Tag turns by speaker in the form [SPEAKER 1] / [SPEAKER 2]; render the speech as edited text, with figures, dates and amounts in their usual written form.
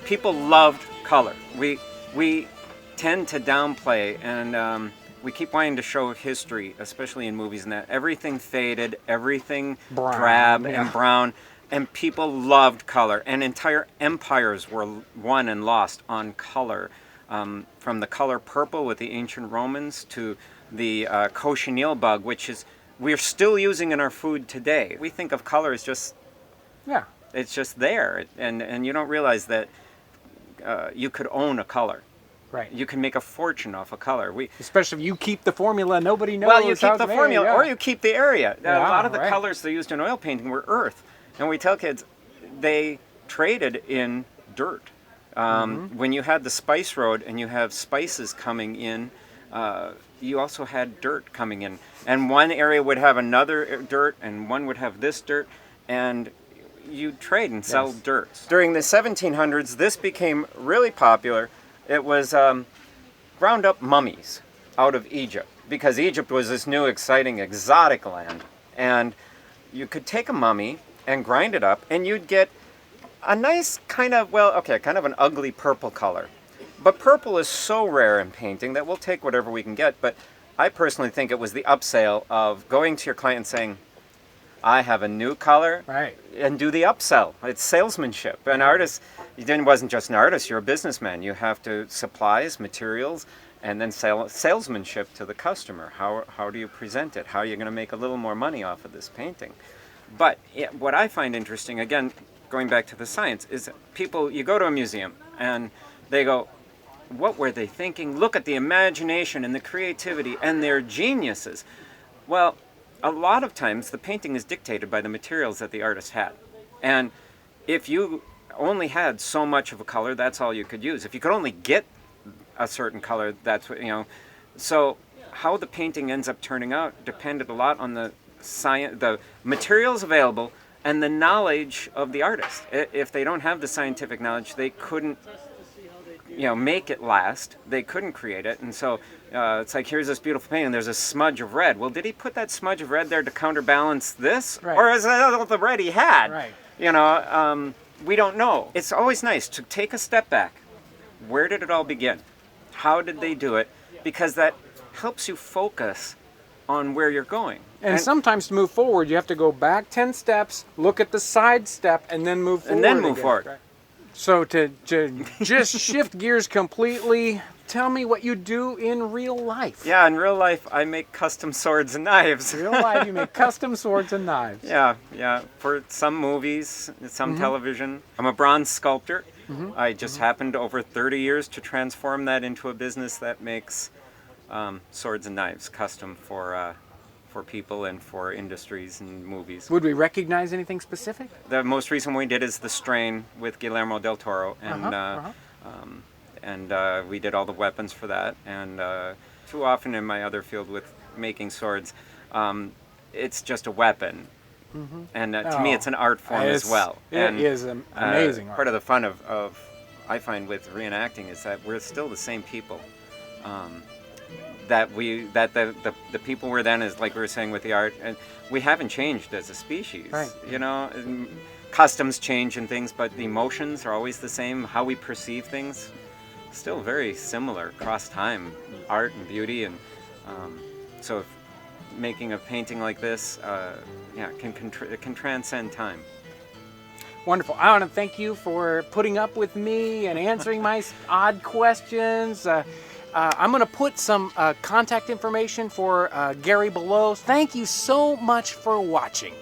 [SPEAKER 1] people loved color. We tend to downplay, and we keep wanting to show history, especially in movies, and that everything faded, everything drab and brown, and people loved color, and entire empires were won and lost on color, from the color purple with the ancient Romans to the cochineal bug, which is we're still using in our food today. We think of color as just it's just there, and you don't realize that you could own a color.
[SPEAKER 2] Right.
[SPEAKER 1] You can make a fortune off a color.
[SPEAKER 2] Especially if you keep the formula, nobody knows.
[SPEAKER 1] Well, you keep the formula, or you keep the area.
[SPEAKER 2] Yeah,
[SPEAKER 1] a lot of the colors they used in oil painting were earth. And we tell kids, they traded in dirt. When you had the spice road and you have spices coming in, you also had dirt coming in. And one area would have another dirt, and one would have this dirt, and you trade and sell dirt. During the 1700s, this became really popular. It was ground up mummies out of Egypt, because Egypt was this new, exciting, exotic land. And you could take a mummy and grind it up, and you'd get a nice kind of, kind of an ugly purple color. But purple is so rare in painting that we'll take whatever we can get. But I personally think it was the upsell of going to your client and saying, I have a new color, and do the upsell. It's salesmanship. An artist, you wasn't just an artist, you're a businessman. You have to supplies, materials, and then salesmanship to the customer. How do you present it? How are you going to make a little more money off of this painting? But what I find interesting, again, going back to the science, is people, you go to a museum and they go, what were they thinking? Look at the imagination and the creativity and their geniuses. Well, a lot of times the painting is dictated by the materials that the artist had. And if you only had so much of a color, that's all you could use. If you could only get a certain color, that's what, So how the painting ends up turning out depended a lot on the science, the materials available, and the knowledge of the artist. If they don't have the scientific knowledge, they couldn't make it last. They couldn't create it. And so it's like, here's this beautiful painting, and there's a smudge of red. Well, did he put that smudge of red there to counterbalance this? Or is that the red he had? We don't know. It's always nice to take a step back. Where did it all begin? How did they do it? Because that helps you focus on where you're going.
[SPEAKER 2] And sometimes to move forward, you have to go back 10 steps, look at the side step, and then move forward.
[SPEAKER 1] And then move forward.
[SPEAKER 2] Right. So to just shift gears completely, tell me what you do in real life.
[SPEAKER 1] Yeah, in real life, I make custom swords and knives.
[SPEAKER 2] In real life, you make custom swords and knives.
[SPEAKER 1] Yeah. For some movies, some television. I'm a bronze sculptor. I just happened over 30 years to transform that into a business that makes swords and knives custom for people and for industries and movies.
[SPEAKER 2] Would we recognize anything specific?
[SPEAKER 1] The most recent one we did is The Strain with Guillermo del Toro, and we did all the weapons for that. And too often in my other field with making swords, it's just a weapon. And to me, it's an art form as well.
[SPEAKER 2] It is an amazing art.
[SPEAKER 1] Part of the fun of I find with reenacting is that we're still the same people. That the people were then, is like we were saying with the art, and we haven't changed as a species. Customs change and things, but the emotions are always the same. How we perceive things, still very similar across time, art and beauty. And so if making a painting like this, it can transcend time.
[SPEAKER 2] Wonderful. I want to thank you for putting up with me and answering my odd questions. I'm going to put some contact information for Gary below. Thank you so much for watching.